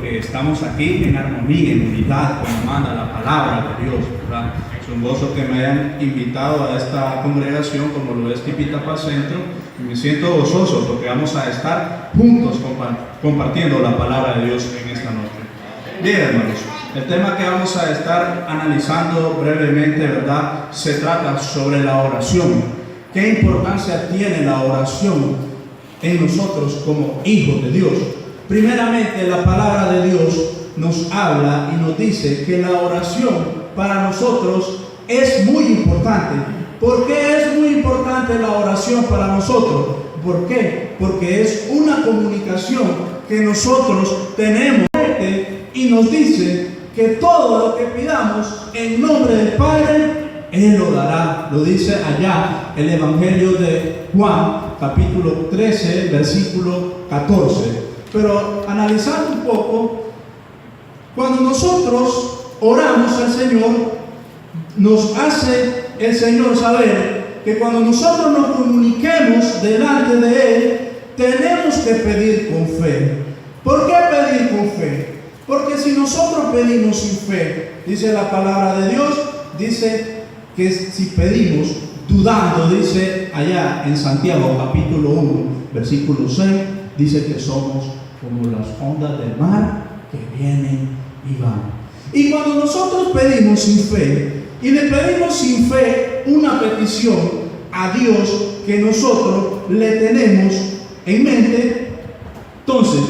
porque estamos aquí en armonía, en unidad, como manda la palabra de Dios, ¿verdad? Es un gozo que me hayan invitado a esta congregación, como lo es Tipitapa Centro, y me siento gozoso porque vamos a estar juntos compartiendo la palabra de Dios en esta noche. Bien, hermanos, el tema que vamos a estar analizando brevemente, ¿verdad? Se trata sobre la oración. ¿Qué importancia tiene la oración en nosotros como hijos de Dios? Primeramente, la palabra de Dios nos habla y nos dice que la oración para nosotros es muy importante. ¿Por qué es muy importante la oración para nosotros? ¿Por qué? Porque es una comunicación que nosotros tenemos y nos dice que todo lo que pidamos en nombre del Padre, Él lo dará. Lo dice allá el Evangelio de Juan, capítulo 13, versículo 14. Pero analizando un poco, cuando nosotros oramos al Señor, nos hace el Señor saber que cuando nosotros nos comuniquemos delante de Él, tenemos que pedir con fe. ¿Por qué pedir con fe? Porque si nosotros pedimos sin fe, dice la palabra de Dios, dice que si pedimos dudando, dice allá en Santiago capítulo 1, versículo 6, dice que somos como las ondas del mar que vienen y van. Y cuando nosotros pedimos sin fe, y le pedimos sin fe una petición a Dios que nosotros le tenemos en mente, entonces,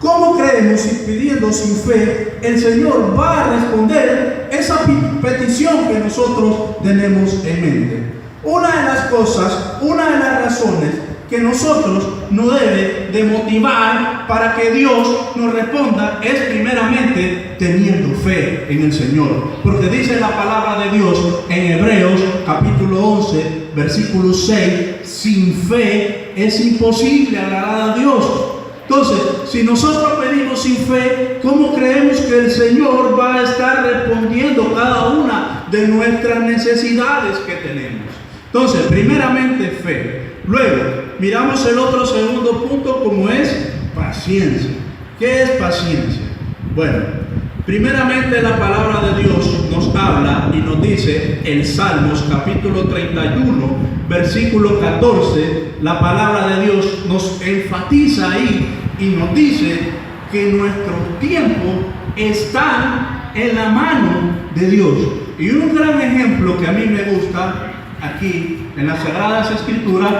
¿cómo creemos si pidiendo sin fe el Señor va a responder esa petición que nosotros tenemos en mente? Una de las cosas, una de las razones que nosotros nos debe de motivar para que Dios nos responda es primeramente teniendo fe en el Señor. Porque dice la palabra de Dios en Hebreos capítulo 11, versículo 6, sin fe es imposible agradar a Dios. Entonces, si nosotros pedimos sin fe, ¿cómo creemos que el Señor va a estar respondiendo cada una de nuestras necesidades que tenemos? Entonces, primeramente fe. Luego, miramos el otro segundo punto como es paciencia. ¿Qué es paciencia? Bueno, primeramente la palabra de Dios nos habla y nos dice en Salmos capítulo 31, versículo 14, la palabra de Dios nos enfatiza ahí y nos dice que nuestro tiempo está en la mano de Dios. Y un gran ejemplo que a mí me gusta aquí en las Sagradas Escrituras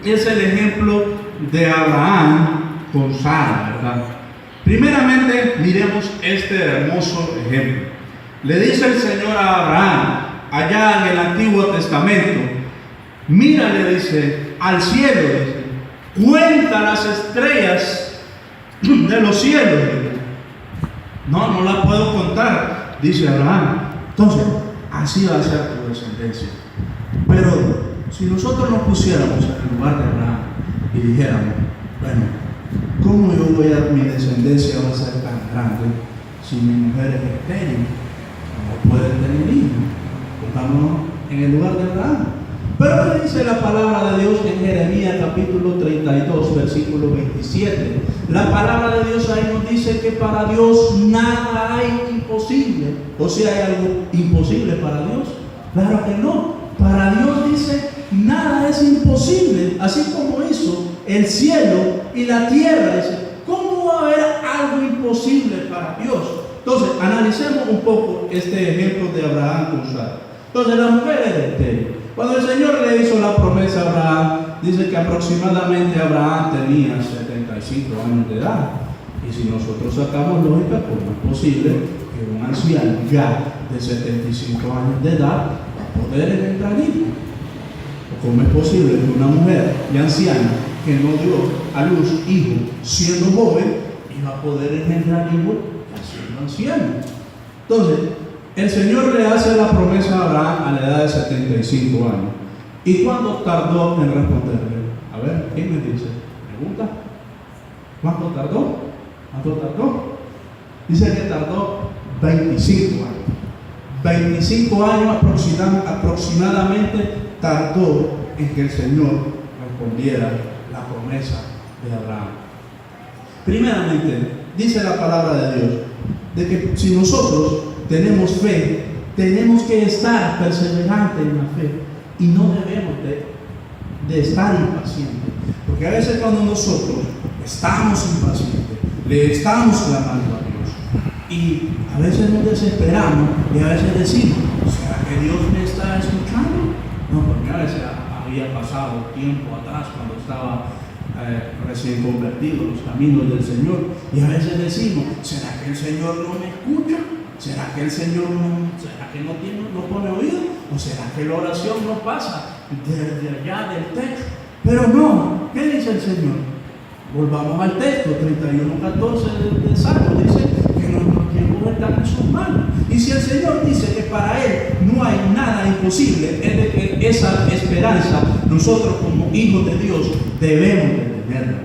es el ejemplo de Abraham con Sara, ¿verdad? Primeramente miremos este hermoso ejemplo. Le dice el Señor a Abraham allá en el Antiguo Testamento, mira, le dice, al cielo, dice, cuenta las estrellas de los cielos. No las puedo contar, dice Abraham. Entonces, así va a ser tu descendencia. Pero si nosotros nos pusiéramos en el lugar de Abraham y dijéramos, bueno, ¿cómo mi descendencia va a ser tan grande si mi mujer es estéril? No puede tener hijos. Pongámonos en el lugar de Abraham. Pero ¿qué dice la palabra de Dios en Jeremías capítulo 32, versículo 27? La palabra de Dios ahí nos dice que para Dios nada hay imposible. ¿O si hay algo imposible para Dios? Claro que no. Para Dios dice, nada es imposible. Así como hizo el cielo y la tierra. Dice, ¿cómo va a haber algo imposible para Dios? Entonces, analicemos un poco este ejemplo de Abraham con Sara. Entonces, la mujer es estéril. Cuando el Señor le hizo la promesa a Abraham, dice que aproximadamente Abraham tenía 75 años de edad. Y si nosotros sacamos lógica, pues no es posible que un anciano ya de 75 años de edad va a poder entrar hijos. ¿O cómo es posible que una mujer ya anciana que no dio a luz hijos siendo joven iba a poder engendrar hijos ya siendo anciano? Entonces, el Señor le hace la promesa a Abraham a la edad de 75 años. ¿Y cuánto tardó en responderle? A ver, ¿quién me dice? ¿Pregunta? ¿Cuánto tardó? ¿Cuánto tardó? Dice que tardó 25 años. 25 años aproximadamente tardó en que el Señor respondiera la promesa de Abraham. Primeramente, dice la palabra de Dios, de que si nosotros tenemos fe, tenemos que estar perseverantes en la fe y no debemos de estar impacientes. Porque a veces cuando nosotros estamos impacientes, le estamos clamando a Dios y a veces nos desesperamos y a veces decimos, ¿será que Dios me está escuchando? No, porque a veces había pasado tiempo atrás cuando estaba recién convertido en los caminos del Señor y a veces decimos, ¿será que el Señor no me escucha? ¿Será que el Señor no pone oído? ¿O será que la oración no pasa desde allá del texto? Pero no, ¿qué dice el Señor? Volvamos al texto 31:14 del Salmo, dice que nuestros tiempos están en sus manos. Y si el Señor dice que para Él no hay nada imposible, es de que esa esperanza nosotros como hijos de Dios debemos de tenerla.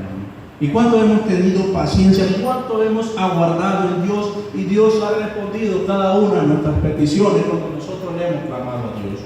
¿Y cuánto hemos tenido paciencia? ¿Cuánto hemos aguardado en Dios? Y Dios ha respondido cada una de nuestras peticiones cuando nosotros le hemos clamado a Dios.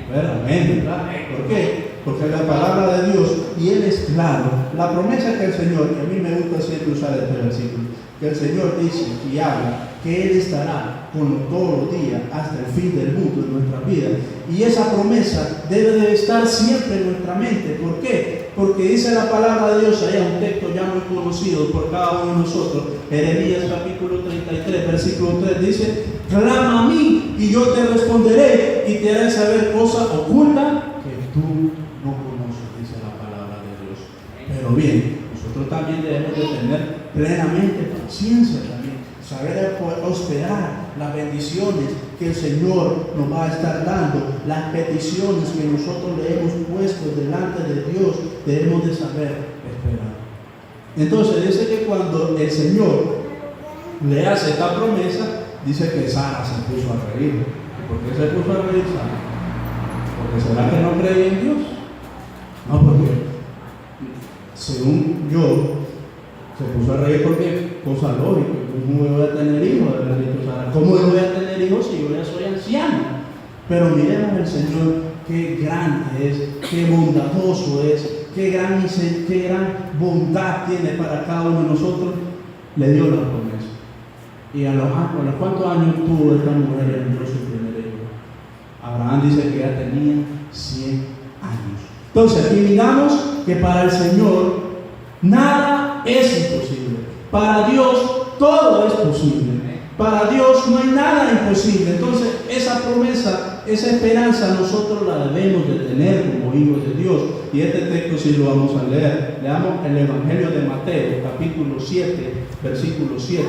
Amén, ¿verdad? ¿Por qué? Porque la palabra de Dios, y Él es claro, la promesa que el Señor, que a mí me gusta siempre usar este versículo, que el Señor dice y habla, que Él estará con todos los días hasta el fin del mundo en nuestra vida. Y esa promesa debe de estar siempre en nuestra mente. ¿Por qué? Porque dice la palabra de Dios, allá un texto ya muy conocido por cada uno de nosotros, Jeremías capítulo 33, versículo 3, dice, clama a mí y yo te responderé y te haré saber cosas ocultas que tú no conoces, dice la palabra de Dios. Pero bien, nosotros también debemos de tener plenamente paciencia también, saber esperar las bendiciones que el Señor nos va a estar dando, las peticiones que nosotros le hemos puesto delante de Dios, debemos de saber esperar. Entonces dice que cuando el Señor le hace esta promesa, dice que Sara se puso a reír. ¿Por qué se puso a reír Sara? ¿Porque será que no creía en Dios? No, porque según yo, se puso a reír porque cosa lógica. ¿Cómo voy a tener hijos? ¿Cómo voy a tener hijos si yo ya soy anciano? Pero miremos al Señor, qué grande es, qué bondadoso es, qué gran bondad tiene para cada uno de nosotros. Le dio la promesa. ¿Y a los cuántos años tuvo esta mujer y entró su primer hijo? Abraham dice que ya tenía 100 años. Entonces, aquí miramos que para el Señor nada es imposible. Para Dios todo es posible. Para Dios no hay nada imposible. Entonces, esa promesa, esa esperanza, nosotros la debemos de tener como hijos de Dios. Y este texto sí lo vamos a leer. Leamos el Evangelio de Mateo, capítulo 7, versículo 7,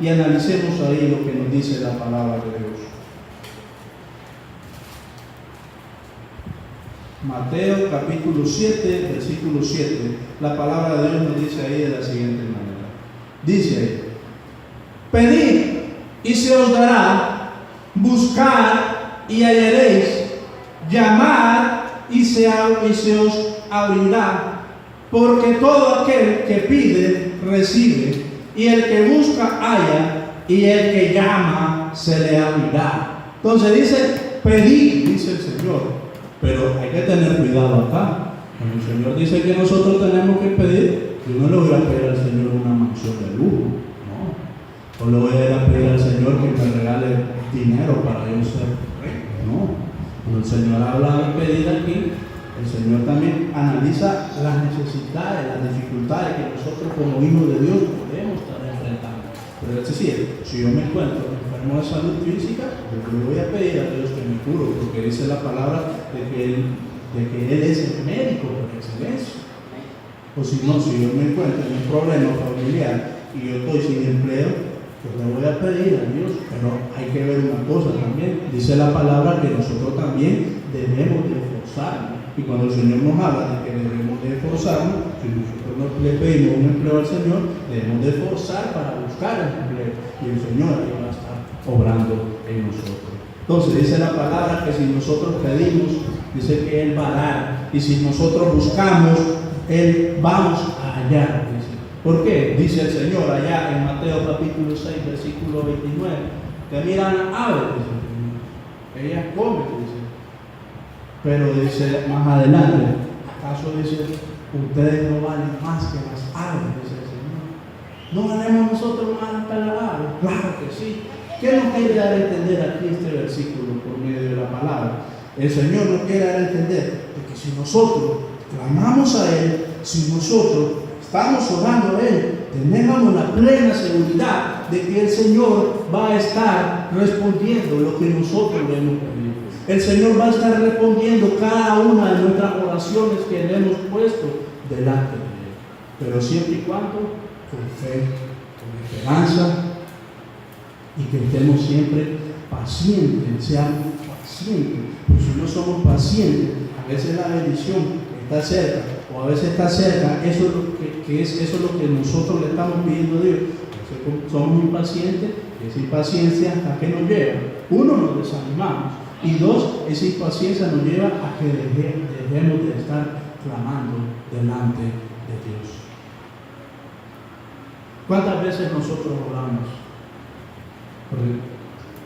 y analicemos ahí lo que nos dice la palabra de Dios. Mateo, capítulo 7, versículo 7. La palabra de Dios nos dice ahí de la siguiente manera. Dice ahí: pedid y se os dará, buscar y hallaréis, llamad y se os abrirá, porque todo aquel que pide recibe, y el que busca halla, y el que llama se le abrirá. Entonces dice pedid, dice el Señor, pero hay que tener cuidado acá. Cuando el Señor dice que nosotros tenemos que pedir, yo no le voy a pedir al Señor una mansión de lujo, no. O le voy a ir a pedir al Señor que me regale dinero para yo ser rico, no. Cuando el Señor habla de pedir aquí, el Señor también analiza las necesidades, las dificultades que nosotros como hijos de Dios podemos estar enfrentando. Pero es decir, si yo me encuentro enfermo de salud física, yo le voy a pedir a Dios que me cure, porque dice la palabra de que Él es el médico por excelencia. O si no, si yo me encuentro en un problema familiar y yo estoy sin empleo, pues le voy a pedir a Dios. Pero hay que ver una cosa también. Dice la palabra que nosotros también debemos de esforzarnos. Y cuando el Señor nos habla de que debemos de esforzarnos, si nosotros le pedimos un empleo al Señor, debemos de esforzar para buscar el empleo. Y el Señor ahí va a estar obrando en nosotros. Entonces dice la palabra que si nosotros pedimos, dice que Él va a dar. Y si nosotros buscamos, Él vamos a hallar. Dice. ¿Por qué? Dice el Señor allá en Mateo capítulo 6, versículo 29, que miran aves, dice el Señor. Ellas comen, dice. Pero dice más adelante, ¿acaso dice ustedes no valen más que las aves? Dice el Señor. ¿No haremos nosotros más palabras? Claro que sí. ¿Qué nos quiere dar a entender aquí este versículo por medio de la palabra? El Señor nos quiere dar a entender de que si nosotros clamamos a Él, si nosotros estamos orando a Él, tenemos la plena seguridad de que el Señor va a estar respondiendo lo que nosotros le hemos pedido. El Señor va a estar respondiendo cada una de nuestras oraciones que le hemos puesto delante de Él. Pero siempre y cuando con fe, con esperanza, y que estemos siempre pacientes, seamos pacientes. Porque si no somos pacientes, a veces la bendición está cerca, o a veces está cerca, eso es lo que nosotros le estamos pidiendo a Dios. Somos impacientes, y esa impaciencia ¿a qué nos lleva? Uno, nos desanimamos, y dos, esa impaciencia nos lleva a que dejemos de estar clamando delante de Dios. ¿Cuántas veces nosotros oramos?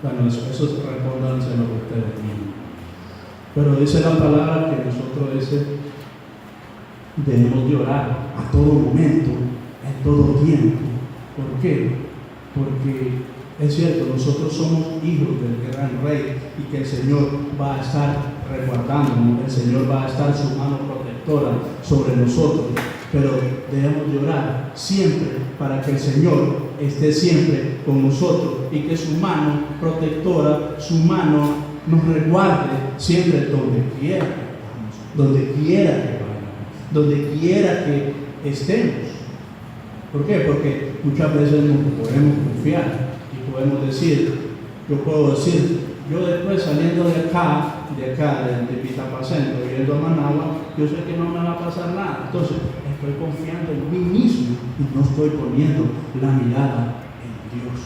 Bueno, eso respóndanselo a ustedes mismos. Pero dice la palabra que nosotros debemos de orar a todo momento, en todo tiempo. ¿Por qué? Porque es cierto, nosotros somos hijos del gran rey y que el Señor va a estar resguardándonos, el Señor va a estar su mano protectora sobre nosotros, pero debemos de orar siempre para que el Señor esté siempre con nosotros y que su mano protectora, su mano nos resguarde siempre donde quiera que vamos, donde quiera que vayamos, donde quiera que estemos. ¿Por qué? Porque muchas veces nos podemos confiar y podemos decir, yo después saliendo de acá de Pitapa Centro, yendo a Managua, yo sé que no me va a pasar nada. Entonces, estoy confiando en mí mismo y no estoy poniendo la mirada en Dios.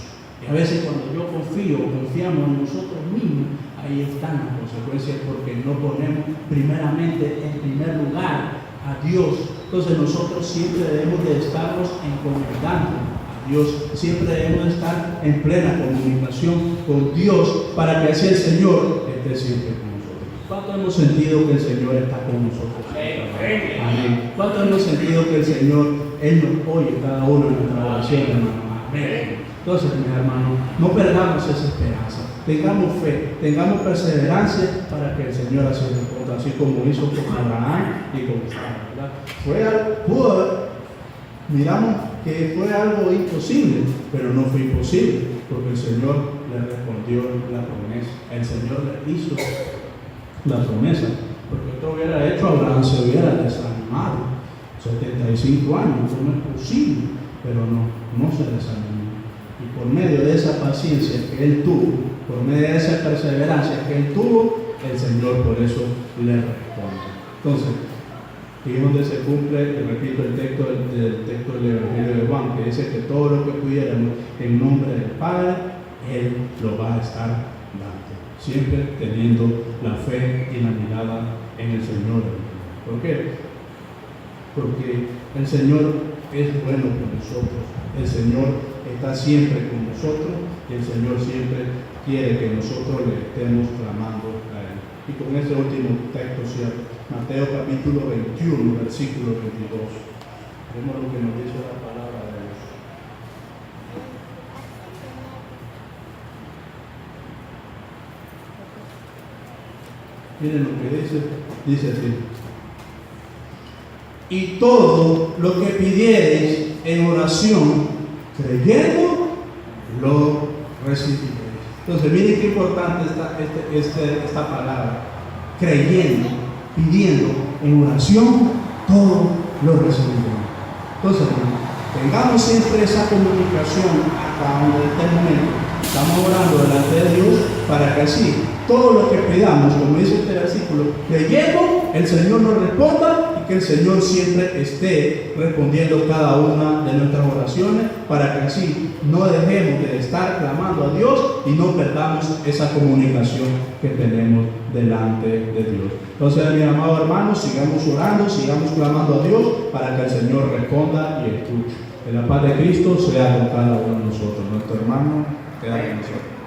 Y a veces cuando yo confiamos en nosotros mismos, ahí están las consecuencias porque no ponemos primeramente en primer lugar a Dios. Entonces nosotros siempre debemos de estarnos encomendando a Dios, siempre debemos de estar en plena comunicación con Dios para que así el Señor esté siempre con nosotros. ¿Cuánto hemos sentido que el Señor está con nosotros? Amén. ¿Cuánto hemos sentido que el Señor, Él nos oye cada uno de nuestras oraciones, hermano? Amén. Entonces, mis hermanos, no perdamos esa esperanza. Tengamos fe, tengamos perseverancia para que el Señor así responda, así como hizo con Abraham y con Sara, ¿verdad? Miramos que fue algo imposible, pero no fue imposible, porque el Señor le respondió la promesa. El Señor le hizo la promesa, porque esto hubiera hecho Abraham, se hubiera desanimado. 75 años, eso no es posible, pero no se desanimó. Y por medio de esa paciencia que él tuvo, por medio de esa perseverancia que él tuvo, el Señor por eso le responde. Entonces, y es donde se cumple, repito, el texto del Evangelio de Juan, que dice que todo lo que pudiéramos en nombre del Padre, Él lo va a estar dando. Siempre teniendo la fe y la mirada en el Señor. ¿Por qué? Porque el Señor es bueno con nosotros. El Señor está siempre con nosotros y el Señor siempre quiere que nosotros le estemos clamando a Él. Y con este último texto, Mateo capítulo 21, versículo 22. Vemos lo que nos dice la palabra de Dios. Miren lo que dice así. Y todo lo que pidiereis en oración, creyendo, lo recibiréis. Entonces, miren qué importante está esta palabra. Creyendo, pidiendo, en oración, todo lo recibiremos. Entonces, tengamos siempre esa comunicación hasta donde esté el momento. Estamos orando delante de Dios para que así, todo lo que pidamos, como dice este versículo, creyendo, el Señor nos responda y que el Señor siempre esté respondiendo cada una de nuestras oraciones para que así no dejemos de estar clamando a Dios y no perdamos esa comunicación que tenemos delante de Dios. Entonces, mis amados hermanos, sigamos orando, sigamos clamando a Dios para que el Señor responda y escuche. Que la paz de Cristo sea con cada uno de nosotros. Nuestro hermano queda con nosotros.